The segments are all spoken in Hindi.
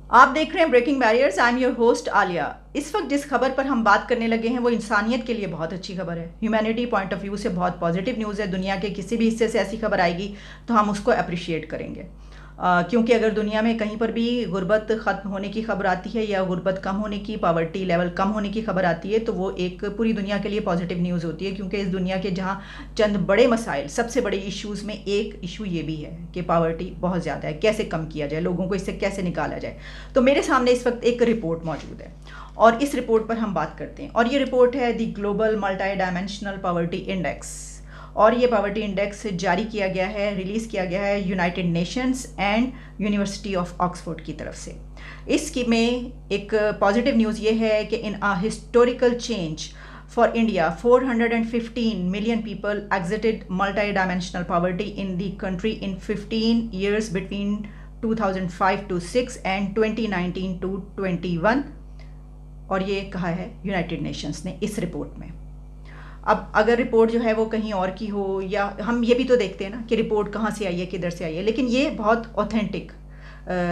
आप देख रहे हैं breaking barriers. I am your host Alia. इस वक्त जिस खबर पर हम बात करने लगे हैं वो इंसानियत के लिए बहुत अच्छी खबर है। ह्यूमैनिटी पॉइंट ऑफ व्यू से बहुत पॉजिटिव न्यूज़ है। दुनिया के किसी भी हिस्से से ऐसी खबर आएगी तो हम उसको अप्रिशिएट करेंगे। क्योंकि अगर दुनिया में कहीं पर भी गुर्बत ख़त्म होने की खबर आती है या गुर्बत कम होने की, पावर्टी लेवल कम होने की खबर आती है तो वो एक पूरी दुनिया के लिए पॉजिटिव न्यूज़ होती है। क्योंकि इस दुनिया के जहाँ चंद बड़े मसाइल, सबसे बड़े इश्यूज़ में एक इशू ये भी है कि पावर्टी बहुत ज़्यादा है। कैसे कम किया जाए, लोगों को इससे कैसे निकाला जाए। तो मेरे सामने इस वक्त एक रिपोर्ट मौजूद है और इस रिपोर्ट पर हम बात करते हैं। और ये रिपोर्ट है the global multi dimensional poverty index. और ये पावर्टी इंडेक्स जारी किया गया है, रिलीज़ किया गया है United Nations and university of Oxford की तरफ से। इसकी में एक पॉजिटिव न्यूज़ ये है कि in a historical change for India 415 million people exited multi-dimensional poverty in the country in 15 years between 2005 to 6 and 2019 to 21। और ये कहा है यूनाइटेड नेशंस ने इस रिपोर्ट में। अब अगर रिपोर्ट जो है वो कहीं और की हो, या हम ये भी तो देखते हैं ना कि रिपोर्ट कहाँ से आई है, किधर से आई है, लेकिन ये बहुत ऑथेंटिक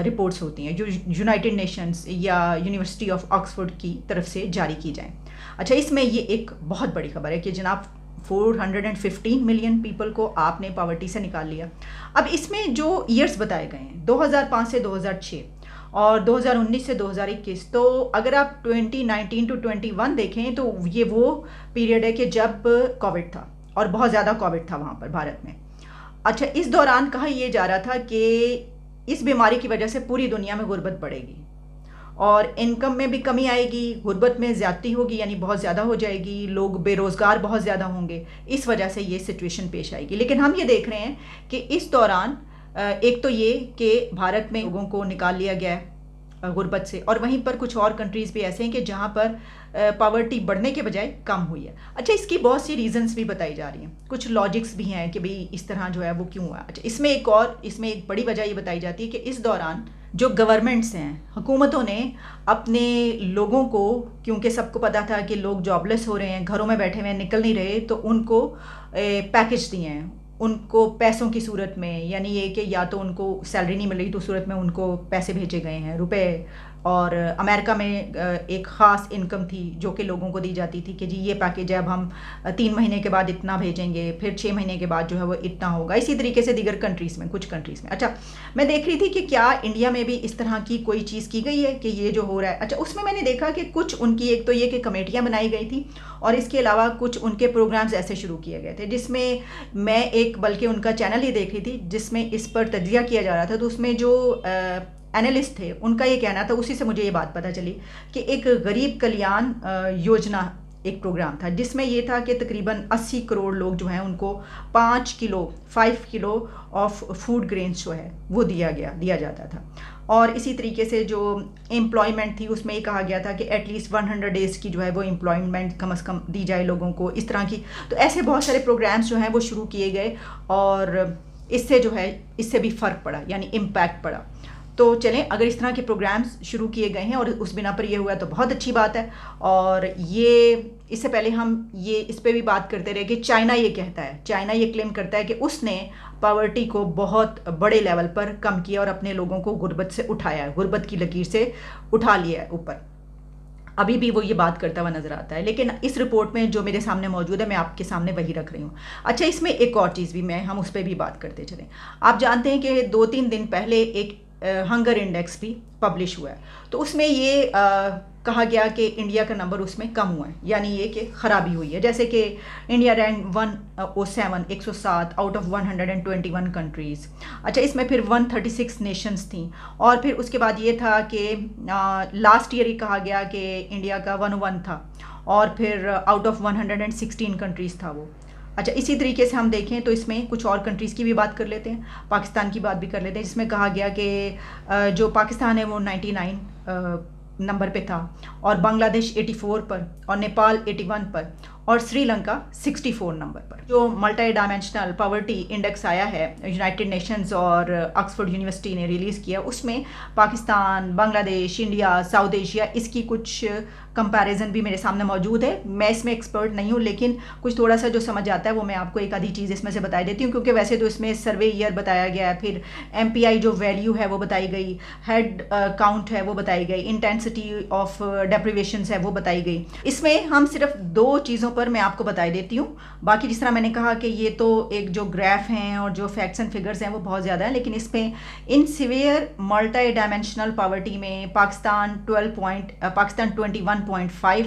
रिपोर्ट्स होती हैं जो यूनाइटेड नेशंस या यूनिवर्सिटी ऑफ ऑक्सफोर्ड की तरफ से जारी की जाएं। अच्छा, इसमें ये एक बहुत बड़ी खबर है कि जनाब 415 मिलियन पीपल को आपने पावर्टी से निकाल लिया। अब इसमें जो ईयर्स बताए गए हैं 2005 से 2006 और 2019 से 2021, तो अगर आप 2019 टू 21 देखें तो ये वो पीरियड है कि जब कोविड था और बहुत ज़्यादा कोविड था वहाँ पर भारत में। अच्छा, इस दौरान कहा यह जा रहा था कि इस बीमारी की वजह से पूरी दुनिया में गुर्बत बढ़ेगी और इनकम में भी कमी आएगी, गुर्बत में ज़्यादती होगी, यानी बहुत ज़्यादा हो जाएगी, लोग बेरोज़गार बहुत ज़्यादा होंगे, इस वजह से ये सिचुएशन पेश आएगी। लेकिन हम ये देख रहे हैं कि इस दौरान एक तो ये कि भारत में लोगों को निकाल लिया गया है गुर्बत से, और वहीं पर कुछ और कंट्रीज़ भी ऐसे हैं कि जहाँ पर पावर्टी बढ़ने के बजाय कम हुई है। अच्छा, इसकी बहुत सी रीजंस भी बताई जा रही हैं, कुछ लॉजिक्स भी हैं कि भाई इस तरह जो है वो क्यों हुआ। अच्छा, इसमें एक बड़ी वजह ये बताई जाती है कि इस दौरान जो गवर्नमेंट्स हैं, हुकूमतों ने अपने लोगों को, क्योंकि सबको पता था कि लोग जॉबलेस हो रहे हैं, घरों में बैठे हुए हैं, निकल नहीं रहे, तो उनको पैकेज दिए हैं, उनको पैसों की सूरत में, यानी ये कि या तो उनको सैलरी नहीं मिल रही तो सूरत में उनको पैसे भेजे गए हैं, रुपए। और अमेरिका में एक ख़ास इनकम थी जो कि लोगों को दी जाती थी कि जी ये पैकेज है, अब हम 3 महीने के बाद इतना भेजेंगे, फिर 6 महीने के बाद जो है वो इतना होगा। इसी तरीके से दीगर कंट्रीज़ में, कुछ कंट्रीज़ में। अच्छा, मैं देख रही थी कि क्या इंडिया में भी इस तरह की कोई चीज़ की गई है कि ये जो हो रहा है। अच्छा, उसमें मैंने देखा कि कुछ उनकी, एक तो ये कि कमेटियाँ बनाई गई थी और इसके अलावा कुछ उनके प्रोग्राम्स ऐसे शुरू किए गए थे जिसमें मैं एक, बल्कि उनका चैनल ही देख रही थी जिसमें इस पर तज्जिया किया जा रहा था। तो उसमें जो एनालिस्ट थे उनका ये कहना था, उसी से मुझे ये बात पता चली कि एक गरीब कल्याण योजना एक प्रोग्राम था जिसमें ये था कि तकरीबन 80 करोड़ लोग जो हैं उनको 5 किलो ऑफ फूड ग्रेन्स जो है वो दिया जाता था। और इसी तरीके से जो एम्प्लॉयमेंट थी उसमें ये कहा गया था कि एटलीस्ट 100 डेज़ की जो है वो एम्प्लॉयमेंट कम से कम दी जाए लोगों को, इस तरह की। तो ऐसे बहुत सारे प्रोग्राम्स जो हैं वो शुरू किए गए और इससे जो है इससे भी फ़र्क पड़ा, यानी इम्पैक्ट पड़ा। तो चलें, अगर इस तरह के प्रोग्राम्स शुरू किए गए हैं और उस बिना पर ये हुआ तो बहुत अच्छी बात है। और ये, इससे पहले हम ये इस पे भी बात करते रहे कि चाइना ये कहता है, चाइना ये क्लेम करता है कि उसने पावर्टी को बहुत बड़े लेवल पर कम किया और अपने लोगों को गुर्बत से उठाया है, गुर्बत की लकीर से उठा लिया है ऊपर। अभी भी वो ये बात करता हुआ नज़र आता है, लेकिन इस रिपोर्ट में जो मेरे सामने मौजूद है मैं आपके सामने वही रख रही हूँ। अच्छा, इसमें एक और चीज़ भी हम उस पर भी बात करते चलें। आप जानते हैं कि 2-3 दिन पहले एक हंगर इंडेक्स भी पब्लिश हुआ है, तो उसमें ये कहा गया कि इंडिया का नंबर उसमें कम हुआ है, यानी ये कि ख़राबी हुई है। जैसे कि India rank 107 out of 121 countries. अच्छा, इसमें फिर 136 नेशंस थी और फिर उसके बाद ये था कि लास्ट ईयर ही कहा गया कि इंडिया का 101 था और फिर आउट ऑफ 116 कंट्रीज़ था वो। अच्छा, इसी तरीके से हम देखें तो इसमें कुछ और कंट्रीज़ की भी बात कर लेते हैं, पाकिस्तान की बात भी कर लेते हैं, जिसमें कहा गया कि जो पाकिस्तान है वो 99 नंबर पे था और बांग्लादेश 84 पर और नेपाल 81 पर और श्रीलंका 64 नंबर पर। जो मल्टी डायमेंशनल पॉवर्टी इंडेक्स आया है यूनाइटेड नेशंस और ऑक्सफोर्ड यूनिवर्सिटी ने रिलीज़ किया, उसमें Pakistan, Bangladesh, India, south Asia, इसकी कुछ कंपैरिजन भी मेरे सामने मौजूद है। मैं इसमें एक्सपर्ट नहीं हूँ, लेकिन कुछ थोड़ा सा जो समझ आता है वो मैं आपको एक आधी चीज़ इसमें से बता देती हूँ, क्योंकि वैसे तो इसमें सर्वे ईयर बताया गया है, फिर MPI जो वैल्यू है वो बताई गई, हेड काउंट है वो बताई गई, इंटेंसिटी ऑफ डेप्रिवेशंस है वो बताई गई। इसमें हम सिर्फ 2 चीज़ों पर मैं आपको बता देती हूँ। बाकी जिस तरह मैंने कहा कि ये तो एक जो ग्राफ हैं और जो फैक्ट्स एंड फिगर्स हैं वो बहुत ज़्यादा हैं, लेकिन इसमें इन सिवियर मल्टी डायमेंशनल पॉवर्टी में पाकिस्तान 21.5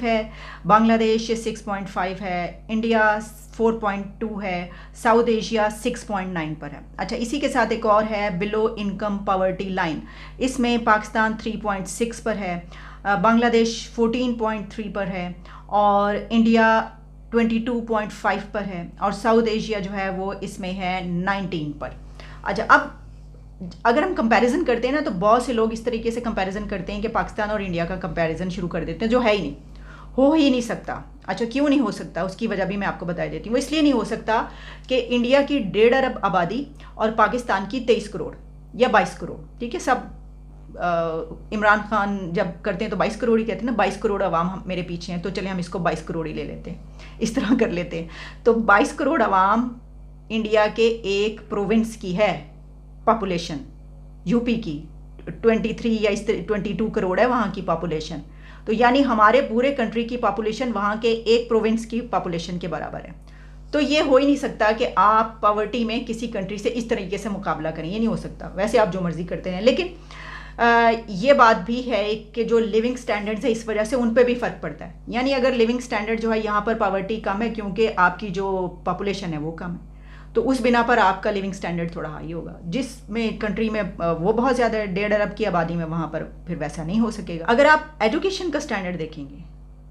है, बांग्लादेश 6.5 है, इंडिया 4.2 है, साउथ एशिया 6.9 पर है। अच्छा, इसी के साथ एक और है बिलो इनकम पॉवर्टी लाइन, इसमें पाकिस्तान 3.6 पर है, बांग्लादेश 14.3 पर है और इंडिया 22.5 पर है और साउथ एशिया जो है वो इसमें है 19 पर। अच्छा, अब अगर हम कंपैरिजन करते हैं ना, तो बहुत से लोग इस तरीके से कंपैरिजन करते हैं कि पाकिस्तान और इंडिया का कंपैरिजन शुरू कर देते हैं, जो है ही नहीं, हो ही नहीं सकता। अच्छा, क्यों नहीं हो सकता, उसकी वजह भी मैं आपको बता देती हूँ। वो इसलिए नहीं हो सकता कि इंडिया की 1.5 अरब आबादी और पाकिस्तान की 23 करोड़ या 22 करोड़, ठीक है, सब इमरान खान जब करते हैं तो 22 करोड़ ही कहते हैं ना, 22 करोड़ अवाम मेरे पीछे हैं, तो चले हम इसको 22 करोड़ ही ले लेते हैं, इस तरह कर लेते हैं। तो 22 करोड़ अवाम इंडिया के एक प्रोविंस की है पॉपुलेशन, यूपी की 23 या 22 करोड़ है वहाँ की पॉपुलेशन, तो यानी हमारे पूरे कंट्री की पॉपुलेशन वहाँ के एक प्रोविंस की पॉपुलेशन के बराबर है। तो ये हो ही नहीं सकता कि आप पॉवर्टी में किसी कंट्री से इस तरीके से मुकाबला करें, ये नहीं हो सकता। वैसे आप जो मर्जी करते हैं, लेकिन ये बात भी है कि जो लिविंग स्टैंडर्ड्स है इस वजह से उन पे भी फ़र्क पड़ता है। यानी अगर लिविंग स्टैंडर्ड जो है यहाँ पर पॉवर्टी कम है क्योंकि आपकी जो पॉपुलेशन है वो कम है, तो उस बिना पर आपका लिविंग स्टैंडर्ड थोड़ा हाई होगा। जिसमें कंट्री में वो बहुत ज़्यादा 1.5 अरब की आबादी में, वहाँ पर फिर वैसा नहीं हो सकेगा। अगर आप एजुकेशन का स्टैंडर्ड देखेंगे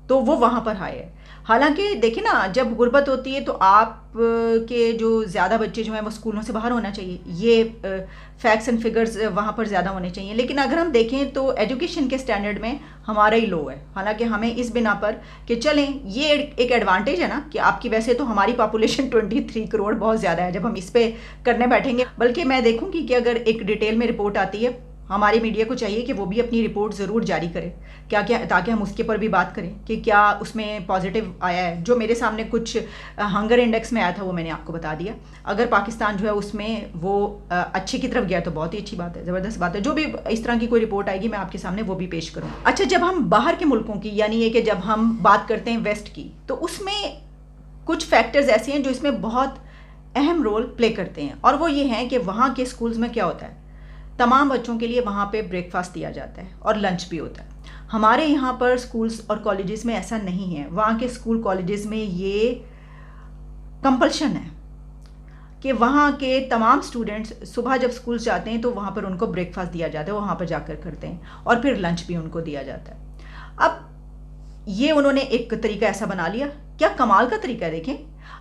तो वो वहाँ पर हाई है। हालांकि देखिए ना, जब गुर्बत होती है तो आप के जो ज़्यादा बच्चे जो हैं वो स्कूलों से बाहर होना चाहिए, ये फैक्ट्स एंड फिगर्स वहाँ पर ज़्यादा होने चाहिए। लेकिन अगर हम देखें तो एजुकेशन के स्टैंडर्ड में हमारा ही लो है। हालांकि हमें इस बिना पर कि चलें, ये एक एडवांटेज है ना कि आपकी, वैसे तो हमारी पॉपुलेशन 23 करोड़ बहुत ज़्यादा है जब हम इस पर करने बैठेंगे। बल्कि मैं देखूँगी कि अगर एक डिटेल में रिपोर्ट आती है, हमारी मीडिया को चाहिए कि वो भी अपनी रिपोर्ट ज़रूर जारी करे, क्या क्या, ताकि हम उसके पर भी बात करें कि क्या उसमें पॉजिटिव आया है। जो मेरे सामने कुछ हंगर इंडेक्स में आया था वो मैंने आपको बता दिया। अगर पाकिस्तान जो है उसमें वो अच्छे की तरफ गया तो बहुत ही अच्छी बात है, ज़बरदस्त बात है। जो भी इस तरह की कोई रिपोर्ट आएगी मैं आपके सामने वो भी पेश करूँ। अच्छा, जब हम बाहर के मुल्कों की, यानी ये कि जब हम बात करते हैं वेस्ट की, तो उसमें कुछ फैक्टर्स ऐसे हैं जो इसमें बहुत अहम रोल प्ले करते हैं, और वो ये हैं कि वहाँ के स्कूल्स में क्या होता है, तमाम बच्चों के लिए वहाँ पे ब्रेकफास्ट दिया जाता है और लंच भी होता है। हमारे यहाँ पर स्कूल्स और कॉलेजेस में ऐसा नहीं है। वहाँ के स्कूल कॉलेजेस में ये कंपल्शन है कि वहाँ के तमाम स्टूडेंट्स सुबह जब स्कूल जाते हैं तो वहाँ पर उनको ब्रेकफास्ट दिया जाता है, वहाँ पर जाकर करते हैं, और फिर लंच भी उनको दिया जाता है। अब ये उन्होंने एक तरीका ऐसा बना लिया, क्या कमाल का तरीका है। देखें,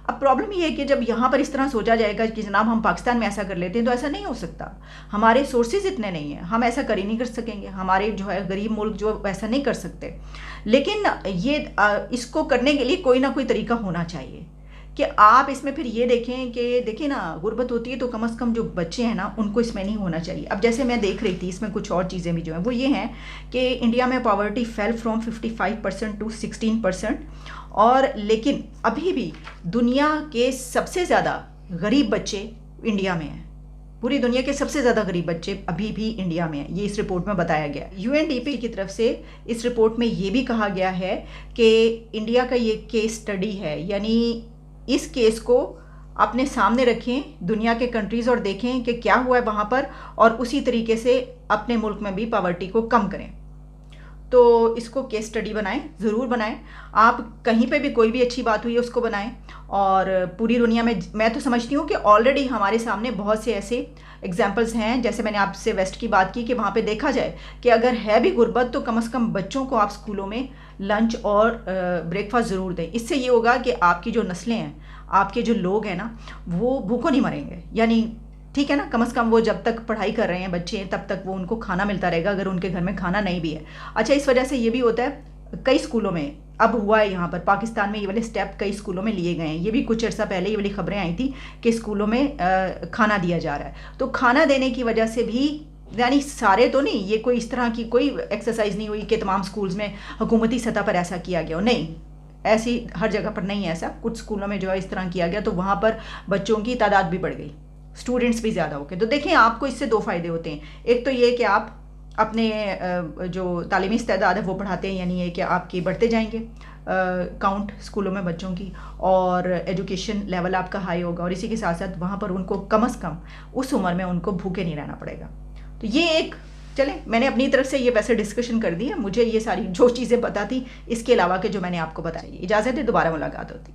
अब प्रॉब्लम ये है कि जब यहाँ पर इस तरह सोचा जाएगा कि जनाब हम पाकिस्तान में ऐसा कर लेते हैं, तो ऐसा नहीं हो सकता। हमारे सोर्सेज इतने नहीं हैं, हम ऐसा कर ही नहीं कर सकेंगे। हमारे जो है गरीब मुल्क जो वैसा नहीं कर सकते। लेकिन ये इसको करने के लिए कोई ना कोई तरीका होना चाहिए कि आप इसमें फिर ये देखें कि देखिए ना, गुर्बत होती है तो कम से कम जो बच्चे हैं ना उनको इसमें नहीं होना चाहिए। अब जैसे मैं देख रही थी, इसमें कुछ और चीज़ें भी जो हैं वो ये हैं कि इंडिया में पॉवर्टी फेल फ्रॉम 55% टू 16%, और लेकिन अभी भी दुनिया के सबसे ज़्यादा गरीब बच्चे इंडिया में हैं। पूरी दुनिया के सबसे ज़्यादा गरीब बच्चे अभी भी इंडिया में हैं, ये इस रिपोर्ट में बताया गया। UNDP की तरफ से इस रिपोर्ट में ये भी कहा गया है कि इंडिया का ये केस स्टडी है, यानी इस केस को अपने सामने रखें दुनिया के कंट्रीज़ और देखें कि क्या हुआ है वहाँ पर, और उसी तरीके से अपने मुल्क में भी पॉवर्टी को कम करें। तो इसको केस स्टडी बनाएं, ज़रूर बनाएं। आप कहीं पे भी कोई भी अच्छी बात हुई है उसको बनाएं, और पूरी दुनिया में मैं तो समझती हूँ कि ऑलरेडी हमारे सामने बहुत से ऐसे एग्जाम्पल्स हैं। जैसे मैंने आपसे वेस्ट की बात की कि वहाँ पे देखा जाए कि अगर है भी गुर्बत तो कम से कम बच्चों को आप स्कूलों में लंच और ब्रेकफास्ट ज़रूर दें। इससे ये होगा कि आपकी जो नस्लें हैं, आपके जो लोग हैं ना, वो भूखों नहीं मरेंगे। यानी ठीक है ना, कम से कम वो जब तक पढ़ाई कर रहे हैं बच्चे, तब तक वो उनको खाना मिलता रहेगा, अगर उनके घर में खाना नहीं भी है। अच्छा, इस वजह से ये भी होता है कई स्कूलों में अब हुआ है यहाँ पर पाकिस्तान में, ये वाले स्टेप कई स्कूलों में लिए गए हैं। ये भी कुछ अर्सा पहले ये वाली खबरें आई थी कि स्कूलों में खाना दिया जा रहा है। तो खाना देने की वजह से भी, यानी सारे तो नहीं, ये कोई इस तरह की कोई एक्सरसाइज नहीं हुई कि तमाम स्कूल्स में हुकूमती सतह पर ऐसा किया गया हो, नहीं, ऐसी हर जगह पर नहीं है ऐसा। कुछ स्कूलों में जो है इस तरह किया गया, तो वहाँ पर बच्चों की तादाद भी बढ़ गई, स्टूडेंट्स भी ज़्यादा हो गए। तो देखें, आपको इससे दो फ़ायदे होते हैं। एक तो ये कि आप अपने जो तालीमी इस्तेदाद है वो बढ़ाते हैं, यानी ये कि आपकी बढ़ते जाएंगे काउंट स्कूलों में बच्चों की, और एजुकेशन लेवल आपका हाई होगा, और इसी के साथ साथ वहाँ पर उनको कम से कम उस उम्र में उनको भूखे नहीं रहना पड़ेगा। तो ये एक, चले मैंने अपनी तरफ से ये वैसे डिस्कशन कर दी है, मुझे ये सारी जो चीज़ें पता थी इसके अलावा के जो मैंने आपको बताई। इजाज़त है, दोबारा मुलाकात होती है।